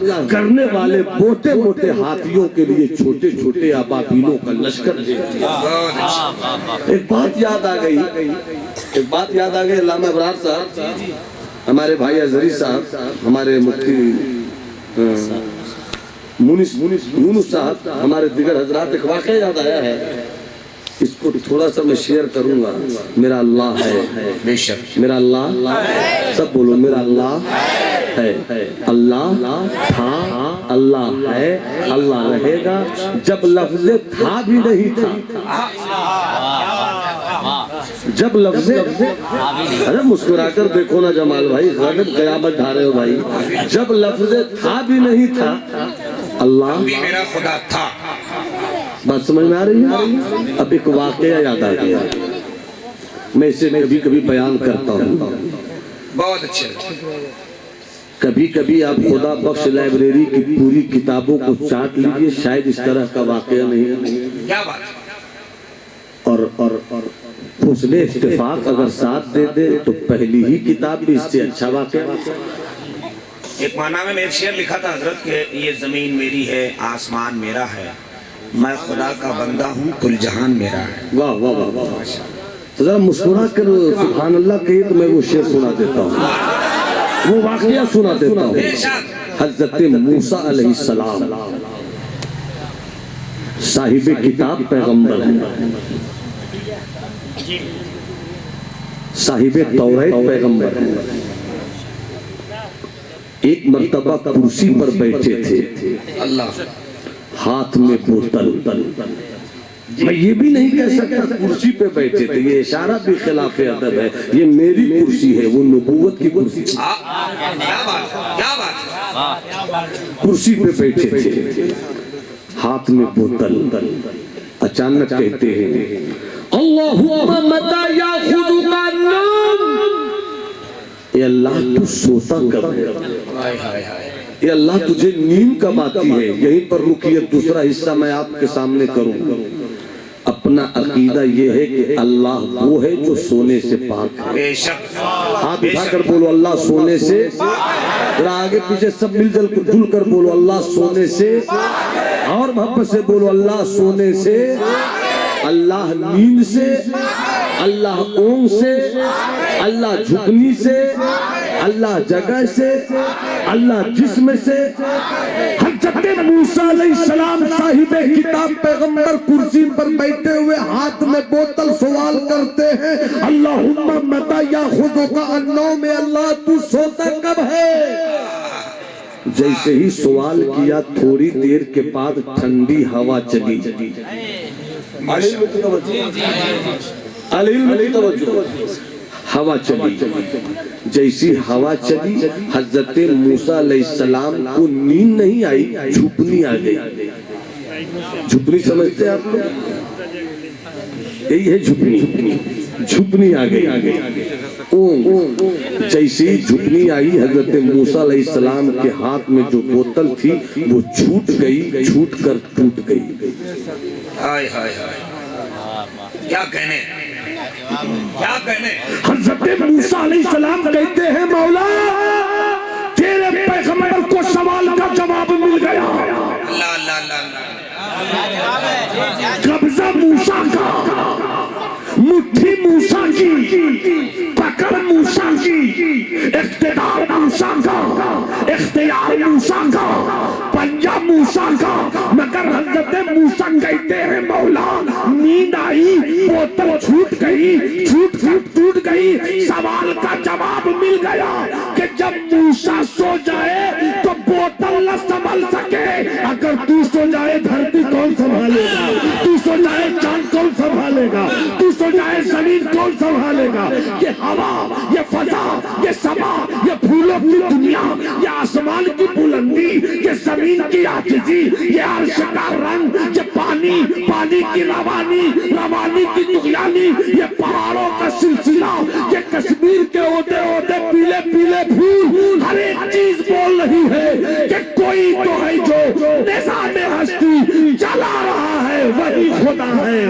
اللہ کرنے والے موٹے موٹے ہاتھیوں کے لیے چھوٹے چھوٹے ابابیلوں کا لشکر دے دیا۔ ایک بات یاد آ گئی، علامہ ابرار صاحب، ہمارے بھائی ازہری صاحب، ہمارے مفتی یونس صاحب، ہمارے دیگر حضرات، ایک واقعہ یاد آیا ہے، اس کو تھوڑا سا میں شیئر کروں گا۔ میرا اللہ ہے، بے شک میرا اللہ، سب بولو میرا اللہ ہے، اللہ تھا، اللہ ہے، اللہ رہے گا، جب لفظ تھا بھی نہیں تھا، جب لفظ، ارے مسکرا کر دیکھو نا جمال بھائی، غالب قیامت ڈھا رہے ہو بھائی، جب لفظ تھا بھی نہیں تھا، اللہ بھی میرا خدا تھا۔ بات سمجھ میں آ رہی ہے؟ اب ایک واقعہ یاد آ گیا، میں اسے کبھی کبھی بیان کرتا ہوں، بہت اچھے، کبھی کبھی آپ خدا بخش لائبریری کی پوری کتابوں کو چاٹ لیجئے، شاید اس طرح کا واقعہ نہیں، کیا بات، اور حسن اتفاق اگر ساتھ دے دے تو پہلی ہی کتاب بھی اس سے اچھا واقعہ۔ ایک معنی میں ایک شعر لکھا تھا حضرت کہ یہ زمین میری ہے، آسمان میرا ہے، میں خدا کا بندہ ہوں، کل جہان میرا ہے۔ واہ واہ واہ واہ، ذرا مسکرا کر سبحان اللہ کہیے تو میں وہ شعر سنا دیتا ہوں، وہ واقعہ سنا دیتا ہوں۔ حضرت موسیٰ علیہ السلام صاحب کتاب پیغمبر ہیں، صاحب توریت پیغمبر ہیں، ایک مرتبہ کرسی پر بیٹھے تھے، اللہ ہاتھ میں بوتل، میں یہ بھی نہیں کہہ سکتا کرسی پہ بیٹھے تھے، یہ اشارہ بھی خلاف ادب ہے، یہ میری کرسی ہے، وہ نبوت کی کرسی، کرسی پہ بیٹھے تھے، ہاتھ میں بوتل، اچانک کہتے ہیں اللہم متی یاخذک النوم، اے اللہ تو سوتا کب ہے، اے اللہ تجھے نیند کب آتی ہے۔ یہیں پر رکیے، دوسرا حصہ میں آپ کے سامنے کروں۔ اپنا عقیدہ یہ ہے کہ اللہ وہ ہے جو سونے سے پاک ہے، ہاتھ اٹھا کر بولو اللہ سونے سے، ذرا آگے پیچھے سب مل جل کر بولو اللہ سونے سے، اور محبت سے بولو اللہ سونے سے، اللہ نیند سے، اللہ اونگ سے، اللہ جھکنی سے، اللہ جگہ سے، اللہ جسم سے۔ حضرت موسیٰ علیہ السلام صاحب کتاب پیغمبر کرسی پر بیٹھے ہوئے ہاتھ میں بوتل سوال کرتے ہیں اللہم متی یاخذک النوم، اللہ تو سوتا کب ہے۔ جیسے ہی سوال کیا تھوڑی دیر کے بعد ٹھنڈی ہوا چلی، ہوا چلی، جیسی ہوا چلی حضرت موسیٰ علیہ السلام کو نیند نہیں آئی، جھپنی آ گئی۔ جھپنی سمجھتے ہیں آپ لوگ؟ یہی ہے جھپنی، جھپنی آ گئی، جیسی جھپنی آئی حضرت موسیٰ علیہ السلام کے ہاتھ میں جو بوتل تھی وہ چھوٹ گئی، چھوٹ کر ٹوٹ گئی۔ ہائے ہائے ہائے، کیا کہنے، کیا کہنے۔ حضرت موسیٰ علیہ السلام کہتے ہیں مولا تیرے پیغمبر کو سوال کا جواب مل گیا، قبضہ موسیٰ کا، مٹھی موسیٰ کی، پکڑ موسیٰ کی، اقتدار موسیٰ کا، اختیار موسیٰ کا، پنجہ موسیٰ کا، مگر حضرت موسیٰ کہتے ہیں مولا نیند آئی، بوتل چھوٹ گئی، چھوٹ کر ٹوٹ گئی، سوال کا جواب مل گیا کہ جب موسیٰ سو جائے تو بوتل نہ سنبھل سکے، اگر تو سو جائے دھرتی کون سنبھالے گا، تو سو جائے چاند کون سنبھالے گا، تو سو جائے زمین کون سنبھالے گا۔ یہ ہوا، یہ فضا، یہ سما، یہ پھولوں کی دنیا، یہ آسمان کی بلندی، یہ زمین کی عاجزی، یہ عرش کا رنگ، یہ پانی، پانی کی روانی، روانی کی طغیانی، یہ پہاڑوں کا سلسلہ، یہ کشمیر کے ہوتے ہوتے پیلے پیلے پھول، ہر ایک چیز بول رہی ہے کہ کوئی تو ہے جو نظام ہستی چلا رہا ہے، وہی خدا ہے۔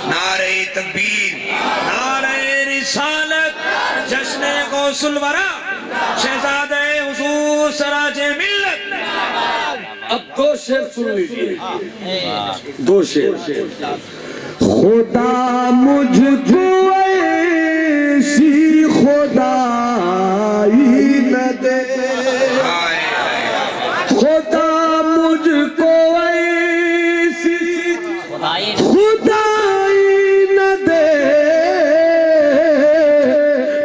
نعرہ تکبیر، نعرہ رسالت، جشن غوث الورا، شہزادہ سراج ملت. اب دو شعر سن لیجیے، دو شعر. خدا مجھ کو ایسی خدائی نہ دے، خدا مجھ کو ایسی خدائی نہ دے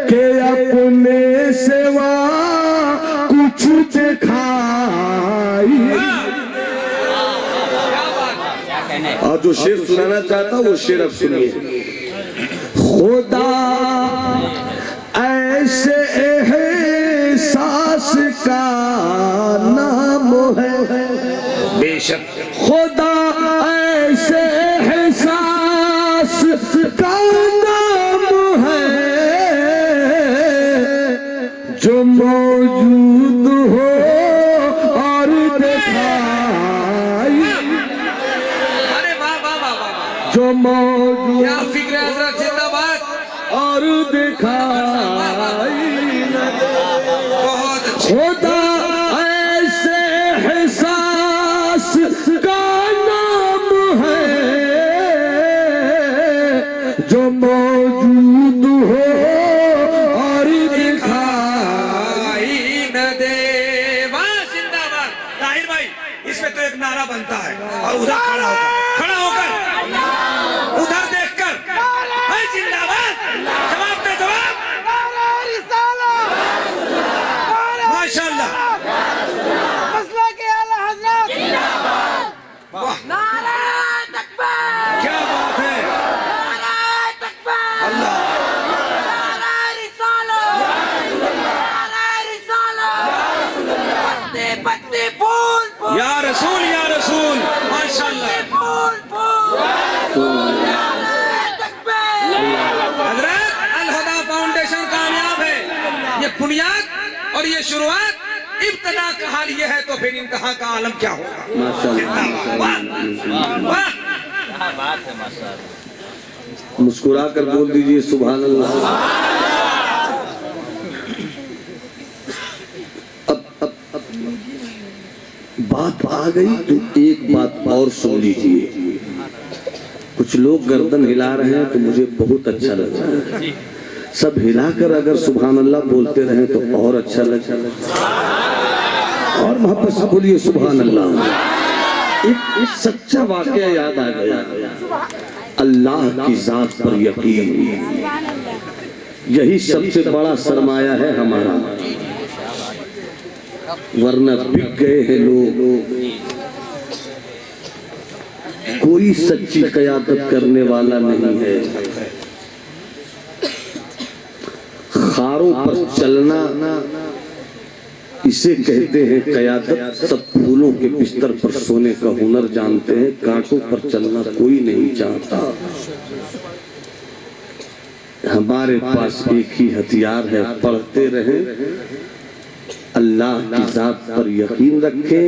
کہ اپنے سوا کچھ دکھائی. اور جو شعر سنانا چاہتا وہ شعر اب سنیے. خدا ایسے احساس کا نام ہے، بے شک خدا ایسے احساس کا نام ہے جو موجود ہو اور دکھائی. جو موجود کیا فکر ہے حضرت، زندہ باد. اور دکھائی نہ دے. بہت اچھا. خدا ایسے احساس کا نام ہے جو موجود ہو اور دکھائی نہ دے. واہ زندہ باد. طاہر بھائی اس میں تو ایک نعرہ بنتا ہے اور ادھر کھڑا ہو کر ادھر دیکھ کر اے زندہ باد جواب دے. جواب ماشاءاللہ. واہ کیا بات ہے. اللہ یا رسول یا رسول. ماشاءاللہ. حضرت الہدیٰ فاؤنڈیشن کامیاب ہے. یہ بنیاد اور یہ شروعات، ابتدا کا حال یہ ہے تو پھر انتہا کا عالم کیا ہوگا. مسکرا کر بول دیجئے سبحان اللہ. اب بات آ گئی تو ایک بات اور سن لیجئے. کچھ لوگ گردن ہلا رہے ہیں تو مجھے بہت اچھا لگ رہا ہے. سب ہلا کر اگر سبحان اللہ بولتے رہیں تو اور اچھا لگا. اور محبت سے بولیے سبحان اللہ. ایک سچا واقعہ یاد آ گیا. اللہ کی ذات پر یقین یہی سب سے بڑا سرمایہ ہے ہمارا، ورنہ بک گئے ہیں لوگ. کوئی سچی قیادت کرنے والا نہیں ہے. خاروں پر چلنا اسے کہتے ہیں قیادت. سب پھولوں کے بستر پر سونے کا ہنر جانتے ہیں، کانٹوں پر چلنا کوئی نہیں چاہتا. ہمارے پاس ایک ہی ہتھیار ہے، پڑھتے رہیں، اللہ کی ذات پر یقین رکھیں.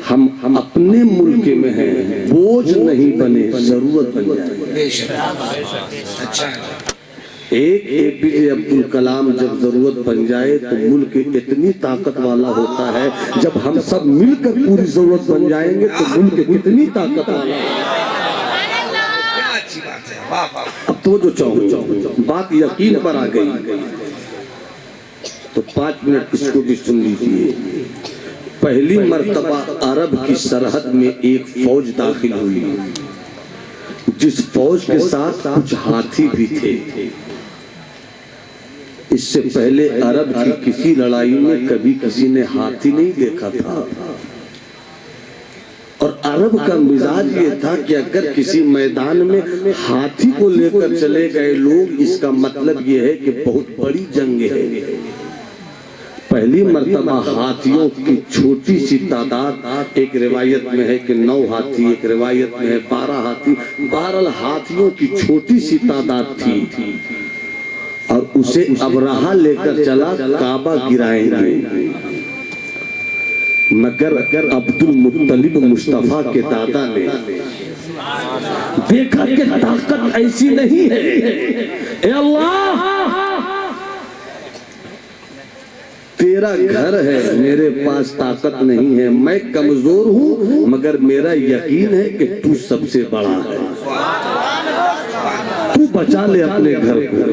ہم اپنے ملک میں ہیں، بوجھ نہیں بنے، ضرورت بن جائے. اچھا. ایک APJ عبدالکلام جب ضرورت بن جائے تو ملک اتنی طاقت والا ہوتا ہے. جب ہم سب مل کر پوری ضرورت بن جائیں گے تو ملک کتنی طاقت والا ہے. اب تو جو چاہو بات یقین پر آ گئی تو 5 منٹ اس کو بھی سن لیجیے. پہلی مرتبہ عرب کی سرحد میں ایک فوج داخل ہوئی، جس فوج کے ساتھ کچھ ہاتھی بھی تھے. اس سے پہلے عرب کی کسی لڑائی میں کبھی کسی نے ہاتھی نہیں دیکھا تھا. اور عرب کا مزاج یہ تھا کہ اگر کسی میدان میں ہاتھی کو لے کر چلے گئے لوگ، اس کا مطلب یہ ہے کہ بہت بڑی جنگ ہے. پہلی مرتبہ ہاتھیوں کی چھوٹی سی تعداد، ایک روایت میں ہے کہ 9 ہاتھی، ایک روایت میں ہے 12 ہاتھی، بہرحال ہاتھیوں کی چھوٹی سی تعداد تھی. اور اسے ابرہہ لے کر چلا کعبہ گرائیں گے. مگر عبد المطلب مصطفیٰ کے دادا نے دیکھا کہ طاقت ایسی نہیں ہے. اے اللہ، تیرا گھر ہے، میرے پاس طاقت نہیں ہے، میں کمزور ہوں، مگر میرا یقین ہے کہ تو سب سے بڑا ہے، تو بچا لے اپنے گھر کو۔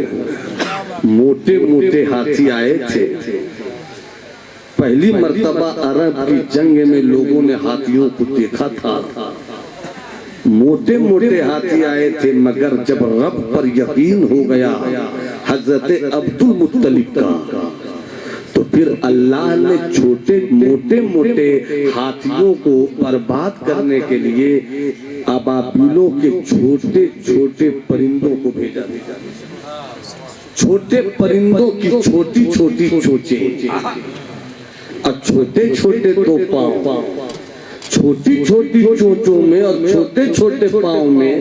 موٹے موٹے ہاتھی آئے تھے، پہلی مرتبہ عرب کی جنگ میں لوگوں نے ہاتھیوں کو دیکھا تھا، موٹے موٹے ہاتھی آئے تھے، مگر جب رب پر یقین ہو گیا حضرت عبد المطلب کا، تو پھر اللہ نے چھوٹے موٹے موٹے ہاتھیوں کو برباد کرنے کے لیے ابابیلوں کے چھوٹے چھوٹے پرندوں کو بھیجا۔ چھوٹے پرندوں کی چھوٹی چھوٹی چونچیں اور چھوٹے چھوٹے دو پاؤں، چھوٹی چھوٹی چونچوں میں اور چھوٹے چھوٹے پاؤں میں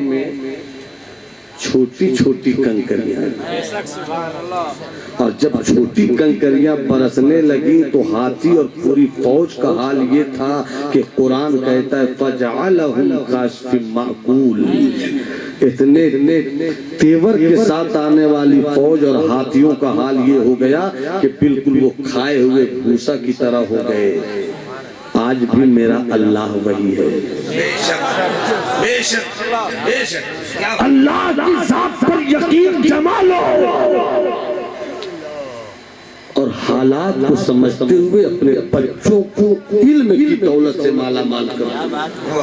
چھوٹی چھوٹی کنکریاں، اور جب چھوٹی کنکریاں برسنے لگی تو ہاتھی اور پوری فوج کا حال یہ تھا کہ قرآن کہتا ہے فَجَعَلَهُمْ كَعَصْفٍ مَأْكُولٍ، اتنے تیور کے ساتھ آنے والی فوج اور ہاتھیوں کا حال یہ ہو گیا کہ بالکل وہ کھائے ہوئے بھوسا کی طرح ہو گئے۔ آج بھی میرا اللہ وہی ہے، بے شک بے شک بے شک، اللہ کی ذات پر یقین جما لو اور حالات کو سمجھتے ہوئے اپنے بچوں کو علم کی دولت سے مالا مال کرو۔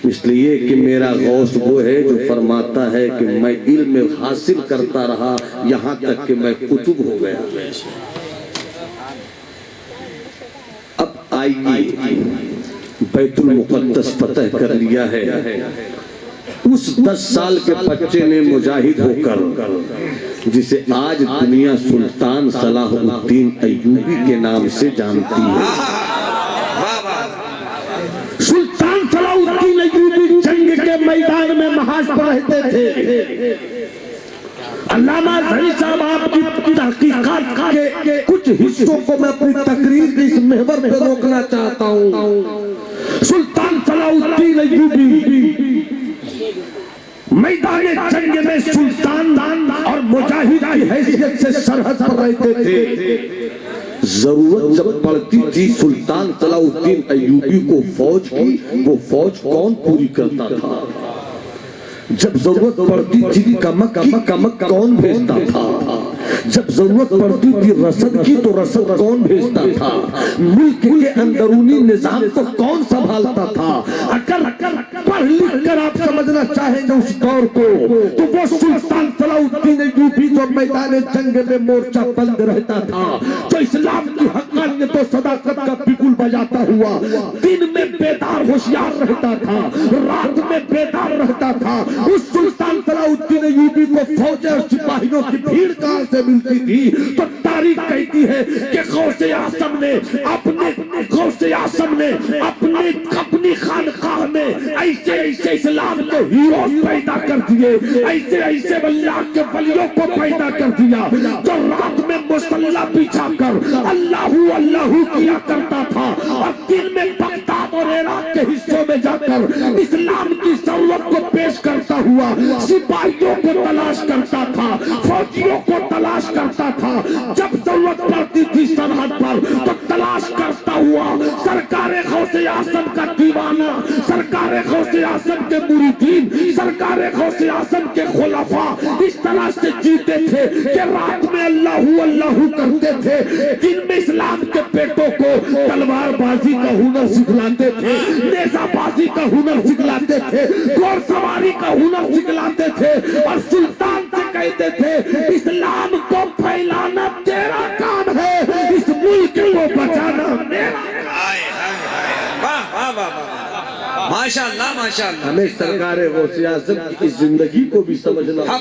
اس لیے کہ میرا غوث وہ ہے جو فرماتا ہے کہ میں علم حاصل کرتا رہا یہاں تک کہ میں کتب ہو گیا۔ اب آئیے بیت المقدس فتح کر لیا ہے، اس 10 سال کے بچے نے مجاہد ہو کر جسے آج دنیا سلطان صلاح الدین ایوبی کے نام سے جانتی ہے، سلطان صلاح الدین ایوبی جنگ کے میدان میں محاذ پر رہتے تھے۔ علامہ زہری صاحب آپ کی تحقیقات کے کچھ حصوں کو میں اپنی تقریر کے اس محور پہ روکنا چاہتا ہوں۔ سلطان صلاح الدین ایوبی میدان جنگ میں سلطان اور مجاہد کی حیثیت سے سرحد پر رہتے تھے۔ ضرورت جب پڑتی تھی سلطان صلاح الدین ایوبی کو فوج کی، وہ فوج کون پوری کرتا تھا؟ جب ضرورت پڑتی تھی کمک کون بھیجتا تھا؟ جب ضرورت پڑتی تھی رسد کی تو رسد کون بھیجتا تھا؟ ملک کے اندرونی نظام کو کون سنبھالتا تھا؟ اگر پڑھ لکھ کر آپ سمجھنا چاہیں گے اس دور کو تو وہ سلطان صلاح الدین ایوبی جو میدان جنگ میں مورچہ بند رہتا تھا، جو اسلام کی حقانیت و صداقت کا بگل بجاتا ہوا دن میں بیدار ہوشیار رہتا تھا، رات میں بیدار رہتا تھا، اس سلطان صلاح الدین ایوبی کو فوجیں اور سپاہیوں کی بھیڑ کہاں سے ملتی تھی؟ تو تاریخ کہتی ہے کہ غوث اعظم نے اپنی خانقاہ میں ایسے اسلام کے ہیروز پیدا کر دیے، ایسے اللہ کے ولیوں کو پیدا کر دیا جو رات میں مسلح بچھا کر اللہ کیا کرتا تھا، اور دن میں بغداد اور عراق کے حصوں میں جا کر اسلام کی ضرورت کو پیش کرتا ہوا سپاہیوں کو تلاش کرتا تھا، فوجیوں کو تلاش کرتا تھا، جب ضرورت پڑتی تھی سرحد پر تو تلاش کرتا ہوا سرکار غوث اعظم کا دیوانہ، سرکار غوث اعظم کے مریدین، سرکار غوث اعظم کے خلفاء اس طرح سے جیتے تھے کہ رات میں اللہ کرتے تھے، دن میں اسلام کے بیٹوں کو تلوار بازی کا ہنر سکھلاتے تھے، نیزہ بازی کا ہنر سکھلاتے تھے، گھوڑ سواری کا ہنر سکھلاتے تھے، اور سلطان سے کہتے تھے اسلام کو پھیلانا تیرا کام ہے، اس ملک کو بچانا میرا۔ ماشاءاللہ ماشاءاللہ، ہمیں سرکار غوث اعظم کی زندگی کو بھی سمجھنا،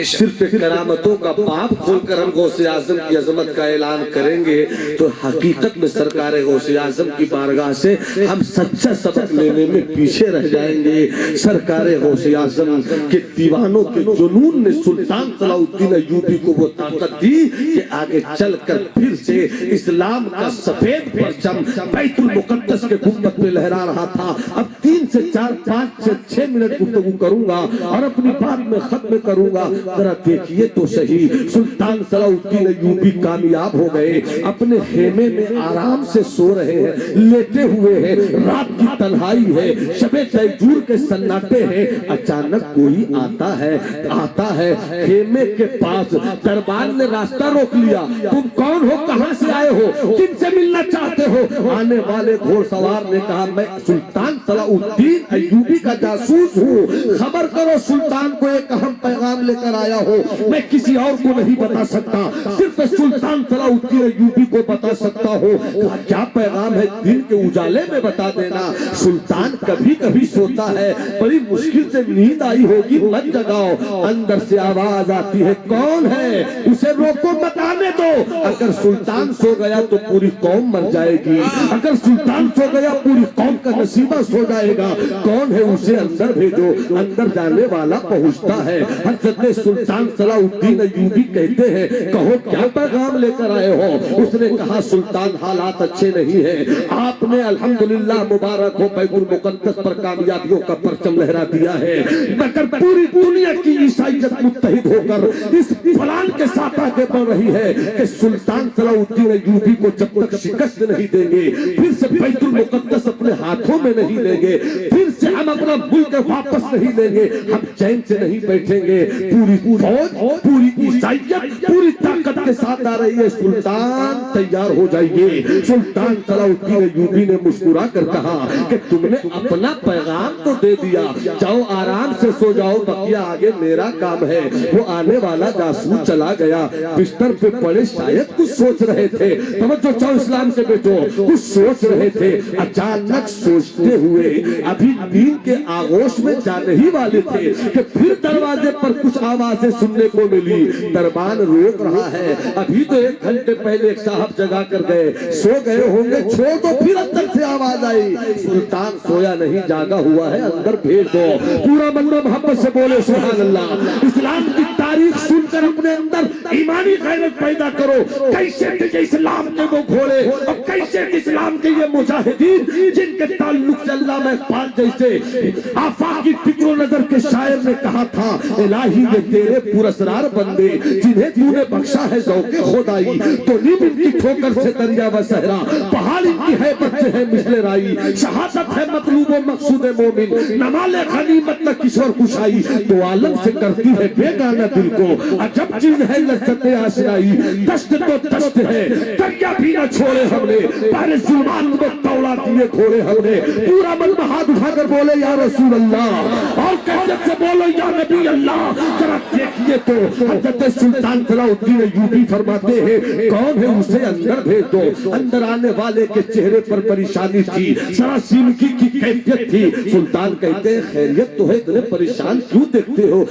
صرف کرامتوں کا باب کھول کر ہم غوث اعظم کی عظمت کا اعلان کریں گے تو حقیقت میں سرکار غوث اعظم کی بارگاہ سے ہم سچا سبق لینے میں پیچھے رہ جائیں گے۔ سرکار غوث اعظم کے دیوانوں کے جنون نے سلطان صلاح الدین ایوبی کو وہ طاقت دی کہ آگے چل کر پھر سے اسلام کا سفید پرچم بیت المقدس کے گنبد پہ لہرا رہا تھا۔ اب 3 سے 4 5 سے 6 منٹ گفتگو کروں گا اور اپنی بات میں ختم کروں گا۔ ذرا دیکھیے تو صحیح، سلطان صلاح الدین ایوبی کامیاب ہو گئے، اپنے خیمے میں آرام سے سو رہے ہیں، لیٹے ہوئے ہیں، رات کی تنہائی ہے، شب تیجور کے سناٹے ہیں، اچانک کوئی آتا ہے خیمے کے پاس، دربان نے راستہ روک لیا، تم کون ہو، کہاں سے آئے ہو، کن سے ملنا چاہتے ہو؟ آنے والے گھوڑ سوار نے کہا میں سلطان صلاح الدین ایوبی کا جاسوس ہوں، خبر کرو سلطان کو ایک اہم پیغام لے کر آیا ہو، میں کسی اور کو نہیں بتا سکتا، صرف سلطان صلاح الدین ایوبی کو بتا سکتا ہوں۔ کہا کیا پیغام ہے؟ دن کے اجالے میں بتا دینا، سلطان کبھی کبھی سوتا ہے، بڑی مشکل سے نیند آئی ہوگی، مت جگاؤ۔ اندر سے آواز آتی ہے کون ہے؟ اسے روکو، بتانے دو، اگر سلطان سو گیا تو پوری قوم مر جائے گی، اگر سلطان سو گیا پوری قوم کا نصیبہ سو جائے گا، کون ہے اسے اندر بھیجو۔ اندر جانے والا پہنچتا ہے، حضرت سلطان صلاح الدین ایوبی کہتے ہیں کہو کیا پیغام لے کر آئے ہو؟ اس نے کہا سلطان حالات اچھے نہیں ہیں، آپ نے الحمدللہ مبارک ہو بیت المقدس پر کامیابیوں کا پرچم لہرا دیا ہے، مگر پوری دنیا کی عیسائیت متحد ہو کر اس پلان کے ساتھ آگے بڑھ رہی ہے کہ سلطان صلاح الدین ایوبی کو جب تک شکست نہیں دیں گے، پھر سے بیت المقدس اپنے ہاتھوں میں نہیں لیں گے، پھر سے ہم اپنا ملک واپس نہیں لیں گے، ہم چین سے نہیں بیٹھیں گے۔ پوری فوج، پوری عیسائیت پوری طاقت کے ساتھ آ رہی ہے، سلطان تیار ہو جائیے۔ سلطان صلاح الدین ایوبی نے مسکرا کر کہا کہ تم نے اپنا پیغام تو دے دیا، جاؤ آرام سے سو جاؤ، بقیہ آگے میرا کام ہے۔ وہ آنے والا جاسوس چلا گیا، بستر پہ پڑے شاید کچھ سوچ رہے تھے، توجہ چاہو اسلام سے بیٹھو، کچھ سوچ رہے تھے، اچانک سوچتے ہوئے ابھی نیند کے آغوش میں جانے ہی والے تھے کہ پھر دروازے پر کچھ آوازیں سننے کو ملی۔ دربان روک رہا ہے، ابھی تو 1 گھنٹے پہلے ایک صاحب جگا کر گئے، سو گئے ہوں گے، چھوڑ دو۔ پھر اندر سے آواز آئی سلطان سویا نہیں، جاگا ہوا ہے، اندر بھیج دو۔ پورا بندہ محبت سے بولے سبحان اللہ۔ اسلام کی تاریخ سن کر اپنے اندر ایمانی غیرت پیدا کرو، کیسے تھے اسلام کے وہ گھوڑے اور کیسے تھے اسلام کے یہ مجاہدین جن کے تعلق سے علامہ اقبال جیسے آفاقی فکر و نظر کے شاعر نے کہا تھا الہی یہ تیرے پراسرار بندے جنہیں تو نے بخشا ہے ذوق خدائی، تو نیب ان کی ٹھوکر سے دریا و صحرا، پہاڑ ان کی حیبت سے ہے مثل رائی، شہادت ہے مطلوب و مقصود مومن، نمال غنیمت نہ کشور کشائی، تو عالم سے کرتی ہے بیگانہ دل کو عجب چیز ہے لذت آشنائی، دشت تو دشت ہے دریا بھی نہ چھوڑے ہم نے، پہلے ظلمات میں توڑا دیے گھوڑے ہم نے۔ پورا من ہاتھ اٹھا کر بولے یا رسول اللہ، اور قیادت سے بولو یا نبی اللہ۔ ذرا دیکھیے تو حضرت سلطان صلاح الدین ایوبی فرماتے ہیں کون ہے اسے اندر بھیج دو۔ اندر آنے والے کے چہرے پر پریشانی تھی، سراسیمگی کی کیفیت تھی۔ سلطان کہتے ہیں خیریت تو ہے، اتنے پریشان کیوں دیکھتے ہو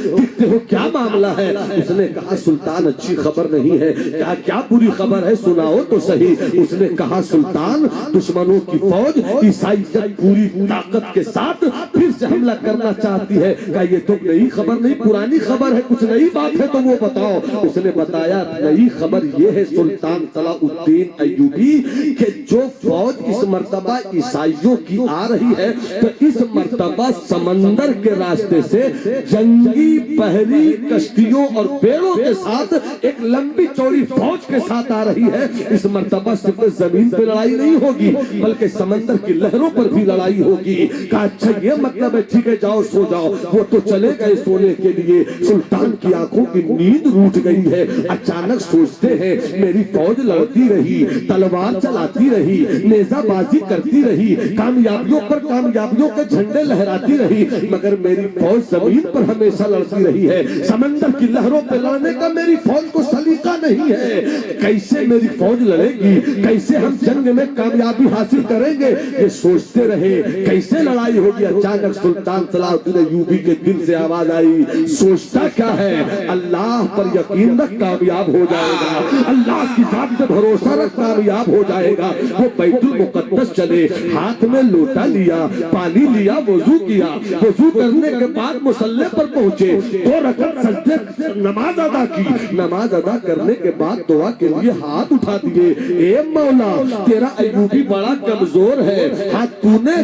کیا معاملہ ہے؟ اس نے کہا سلطان اچھی خبر نہیں ہے۔ کیا بری خبر ہے سناؤ تو صحیح۔ اس نے کہا سلطان دشمنوں کی فوج عیسائیت پوری طاقت کے ساتھ پھر سے حملہ کرنا چاہتی ہے۔ کہا یہ تو نئی خبر نہیں، پرانی خبر ہے، کچھ نئی بات ہے تو وہ بتاؤ۔ اس نے بتایا نئی خبر یہ ہے سلطان صلاح الدین ایوبی کہ جو فوج اس مرتبہ عیسائیوں کی آ رہی ہے تو اس مرتبہ سمندر کے راستے سے جنگی بحری کشتیوں اور بیڑوں کے ساتھ ایک لمبی چوڑی فوج کے ساتھ آ رہی ہے۔ اس مرتبہ صرف زمین پہ لڑائی نہیں ہوگی بلکہ سمندر کی لہروں پر بھی لڑائی ہوگی۔ کہا اچھا یہ مطلب ہے، ٹھیک ہے جاؤ سو جاؤ۔ وہ تو چلے گئے سونے کے لیے، سلطان کی آنکھوں کی نیند روٹ گئی ہے۔ اچانک سوچتے ہیں میری فوج لڑتی رہی، تلوار چلاتی رہی، نیزہ بازی کرتی رہی، کامیابیوں پر کامیابیوں کے جھنڈے لہراتی رہی، مگر میری فوج زمین پر ہمیشہ لڑتی رہی ہے۔ سمندر کی لہروں پہ لڑنے کا میری فوج کو سلیقہ نہیں ہے۔ کیسے میری فوج لڑے گی، کیسے ہم جنگ میں کامیابی حاصل کریں گے؟ یہ سوچتے رہے کیسے لڑائی ہوگی۔ اچانک سلطان صلاح الدین ایوبی کے دل سے آواز آئی سوچتا کیا ہے، اللہ پر یقین رکھ کامیاب ہو جائے گا، اللہ کی ذات پہ بھروسہ رکھ کامیاب ہو جائے گا۔ وہ بیت المقدس چلے، ہاتھ میں لوٹا لیا، پانی لیا، وضو کیا، وضو کرنے کے بعد مصلی پر پہنچے، 2 رکعت سجدے سے نماز ادا کی، نماز ادا کرنے کے بعد دعا کے لیے ہاتھ اٹھا دیے، اے مولا تیرا ایوبی بڑا کمزور ہے، ہاں تو نے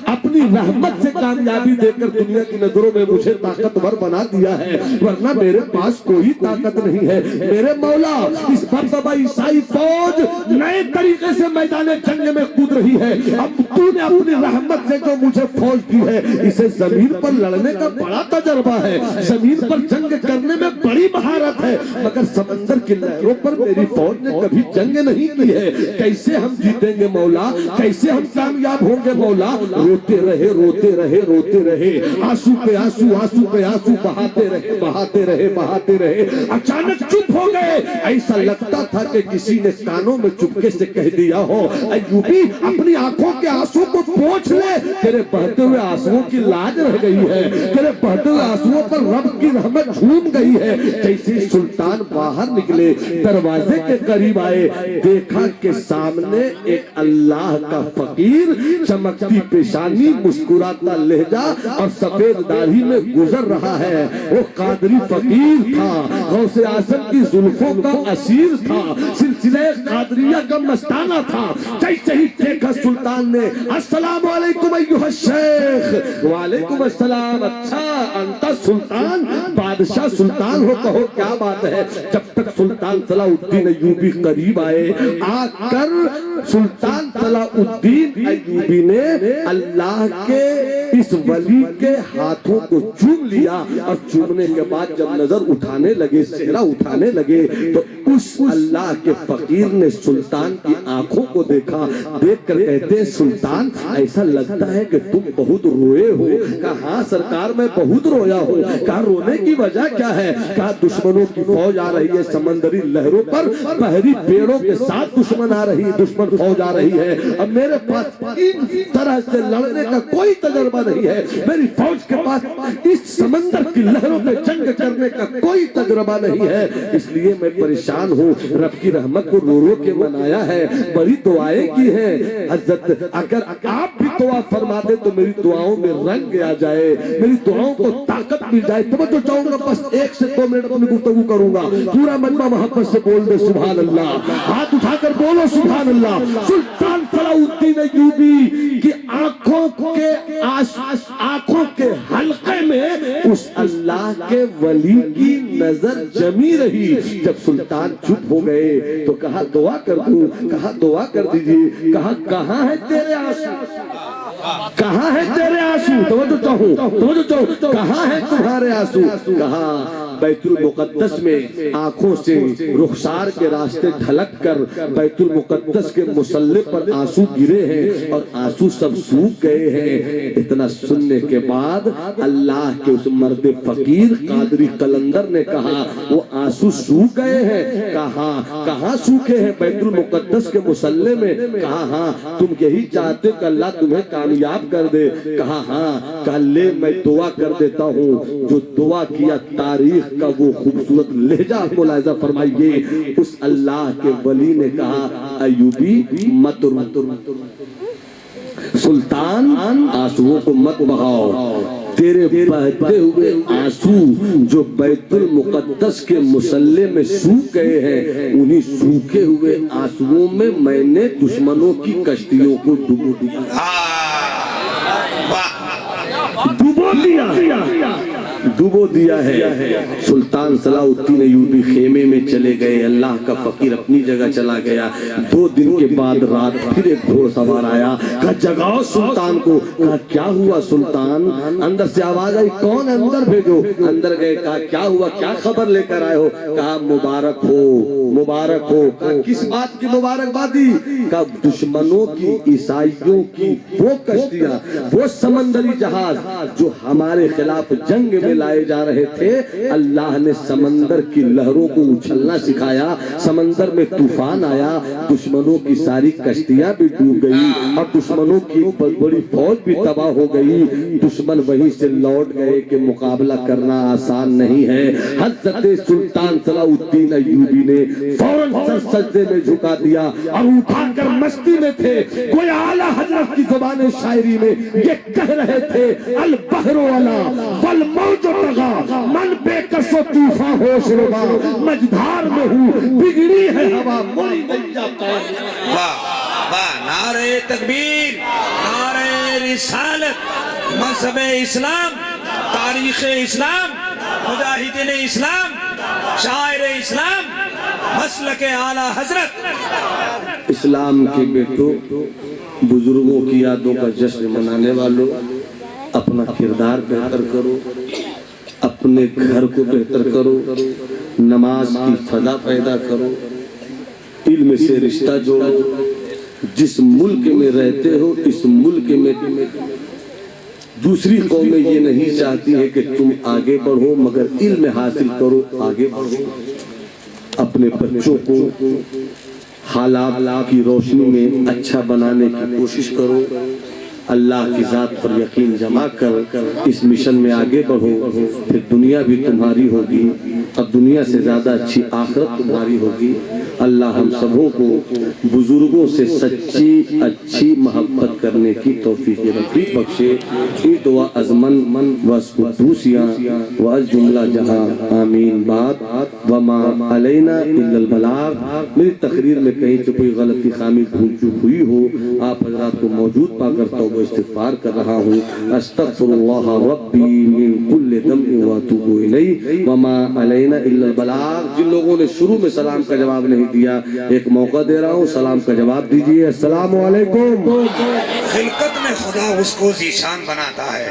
اپنی رحمت سے کامیابی دے کر دنیا کی نظروں میں مجھے طاقتور بنا دیا ہے، ورنہ میرے پاس کوئی طاقت نہیں ہے۔ میرے مولا اس مرتبہ عیسائی فوج نئے طریقے سے میدان جنگ میں کود رہی ہے، اب تو نے اپنی رحمت سے جو مجھے فوج دی ہے، اسے زمین پر لڑنے کا بڑا تجربہ ہے، زمین پر جنگ کرنے میں بڑی مہارت ہے، مگر سمندر کی لہروں پر میری فوج نے کبھی جنگ نہیں کی ہے، کیسے ہم جیتیں گے مولا، کیسے ہم کامیاب ہوں گے مولا؟ روتے رہے روتے رہے روتے رہے، آنسو پہ آنسو آنسو پہ آنسو بہاتے رہے بہاتے رہے بہاتے رہے، اچانک چپ ہو گئے، ایسا لگتا تھا کہ کسی نے کانوں میں چپکے سے کہہ دیا ہو، ایوبی اپنی آنکھوں کے آنسو کو پوچھ لے، تیرے بہتے ہوئے آنسوؤں کی لاج رہ گئی ہے، تیرے بہتے ہوئے آنسوؤں پر رب کی رحمت جھوم گئی ہے۔ جیسے سلطان باہر نکلے، دروازے کے قریب آئے، دیکھا کہ سامنے ایک اللہ کا فقیر چمکتی پیشانی، مسکراتا لہجہ اور سفید داڑھی میں گزر رہا ہے، وہ قادری فقیر تھا، غوث اعظم کی زلفوں کا اسیر تھا، سلسلہ قادریہ کا مستانہ تھا۔ جیسے ہی دیکھا سلطان نے، السلام علیکم ایھا الشیخ، وعلیکم السلام، اچھا انت سلطان، بادشاہ سلطان ہو، کہو کیا بات ہے؟ جب تک سلطان صلاح الدین ایوبی قریب آئے، آ کر سلطان صلاح الدین ایوبی نے اللہ کے اس ولی کے ہاتھوں کو چوم لیا، اور چومنے کے بعد جب نظر اٹھانے لگے، چہرہ اٹھانے لگے، تو اس اللہ کے فقیر نے سلطان کی آنکھوں کو دیکھا، دیکھ کر کہتے ہیں سلطان ایسا لگتا ہے کہ تم بہت روئے ہو۔ کہا ہاں سرکار میں بہت رویا ہوں۔ کہا رونے کی وجہ کیا ہے؟ کہا دشمنوں کی فوج آ رہی ہے، سمندری لہروں پر بحری پیڑوں کے ساتھ دشمن آ رہی ہے، دشمن فوج آ رہی ہے، اب میرے پاس اس طرح سے لڑنے کا کوئی تجربہ نہیں ہے، میری فوج کے پاس اس سمندر کی لہروں میں جنگ کرنے کا کوئی تجربہ نہیں ہے، اس لیے میں پریشان ہوں۔ رب کی رحمت کو رو رو کے منایا ہے، بڑی دعائیں کی ہیں حضرت، اگر آپ بھی دعا فرما دے تو میری دعاؤں میں رنگ آ جائے، میری دعاؤں کو طاقت مل جائے۔ توجہ چاہوں گا، بس 1 سے 2 منٹ اپنی گفتگو کروں گا، پورا مجمع محبت سے بول دے سبحان اللہ، ہاتھ اٹھا کر بولو سبحان اللہ۔ سلطان صلاح الدین ایوبی کی آنکھوں کے حلقے میں اس اللہ کے ولی کی نظر جمی رہی۔ جب سلطان چپ ہو گئے تو کہا دعا کر دوں، کہا دعا کر دیجیے، کہا کہاں ہے تیرے آنسو، کہاں ہے تیرے آنسو؟ توجہ چاہوں، کہاں ہے تمہارے آنسو؟ کہا بیت المقدس میں آنکھوں سے رخسار کے راستے ڈھلک کر بیت المقدس کے مصلی پر آنسو گرے ہیں اور آنسو سب سوکھ گئے ہیں۔ اتنا سننے کے بعد اللہ کے اس مرد فقیر قادری قلندر نے کہا وہ آنسو سوکھ گئے ہیں؟ کہا کہاں سوکھے ہیں؟ بیت المقدس کے مصلی میں۔ کہا ہاں، تم یہی چاہتے کہ اللہ تمہیں کامیاب کر دے؟ کہا ہاں۔ کہا لے میں دعا کر دیتا ہوں، جو دعا کیا تاریخ کا وہ خوبصورت لہجہ ملاحظہ فرمائیے۔ اس اللہ کے ولی نے کہا ایوبی مت رو، سلطان آنسوؤں کو مت بہاؤ، تیرے بہتے ہوئے آنسو جو بیت المقدس کے مصلی میں سوکھ گئے ہیں، انہی سوکھے ہوئے آنسوؤں میں نے دشمنوں کی کشتیوں کو ڈبو دیا، ڈبو دیا ہے۔ سلطان صلاح الدین ایوبی خیمے میں چلے گئے، اللہ کا فقیر اپنی جگہ چلا گیا۔ 2 دن کے بعد رات پھر ایک گھوڑ سوار آیا، کہا جگاؤ سلطان کو۔ کہا کیا ہوا سلطان؟ اندر سے آواز آئی کون ہے؟ اندر بھیجو۔ اندر گئے، کہا کیا ہوا، کیا خبر لے کر آئے ہو؟ کہا مبارک ہو، مبارک ہو۔ کہا کس بات کی مبارکبادی؟ کہا دشمنوں کی، عیسائیوں کی وہ کشتیاں، وہ سمندری جہاز جو ہمارے خلاف جنگ میں لائے جا رہے تھے، اللہ نے سمندر کی لہروں کو اچھلنا سکھایا، سمندر میں طوفان آیا، دشمنوں کی ساری کشتیاں بھی ڈوب گئی اور دشمنوں کی بڑی فوج بھی تباہ ہو گئی۔ دشمن وہیں سے لوٹ گئے کہ مقابلہ کرنا آسان نہیں ہے۔ حضرت سلطان صلاح الدین ایوبی نے فوراً سر سجدے میں جھکا دیا اور اٹھا کر مستی میں تھے، کوئی اعلیٰ حضرت کی زبان شاعری میں یہ کہہ رہے تھے البحر والا والموج جو تغا من بے کس و طوفاں ہوش ربا مجدھار میں ہوں بگڑی ہے ہوا موری نہیں جاتا ہے. واہ واہ، نعرہ تکبیر، نعرہ رسالت، مذہب اسلام، تاریخ اسلام، مجاہدین اسلام، شاعر اسلام، مسلک اعلیٰ حضرت. اسلام کے بیٹوں، بزرگوں کی یادوں کا جشن منانے والوں، اپنا کردار بہتر کرو، اپنے گھر کو بہتر کرو، نماز کی فضا پیدا کرو، علم سے رشتہ جوڑو. جس ملک میں رہتے ہو اس ملک میں دوسری قومیں یہ نہیں چاہتی ہے کہ تم آگے بڑھو، مگر علم حاصل کرو، آگے بڑھو. اپنے بچوں کو حالات کی روشنی میں اچھا بنانے کی کوشش کرو. اللہ کی ذات پر یقین جما کر اس مشن میں آگے بڑھو، پھر دنیا بھی تمہاری ہوگی، اب دنیا سے زیادہ اچھی آخرت تمہاری ہوگی. اللہ ہم سبوں کو بزرگوں سے سچی اچھی محبت کرنے کی توفیق رفیق بخشے. یہ دعا از من وز قدوسیاں و از جملہ جہاں آمین. بات وما علینا الا البلاغ. میری تقریر میں کہیں سے کوئی غلطی خامی بھول چوک ہوئی ہو، آپ حضرات کو موجود پا کر توبہ استغفار کر رہا ہوں. استغفر اللہ ربی من کل ذنب واتوب الیہ وما علینا الا البلاغ. جن لوگوں نے شروع میں سلام کا جواب نہیں دیا، ایک موقع دے رہا ہوں، سلام کا جواب دیجئے. السلام علیکم. خلقت میں خدا اس کو ذیشان بناتا ہے.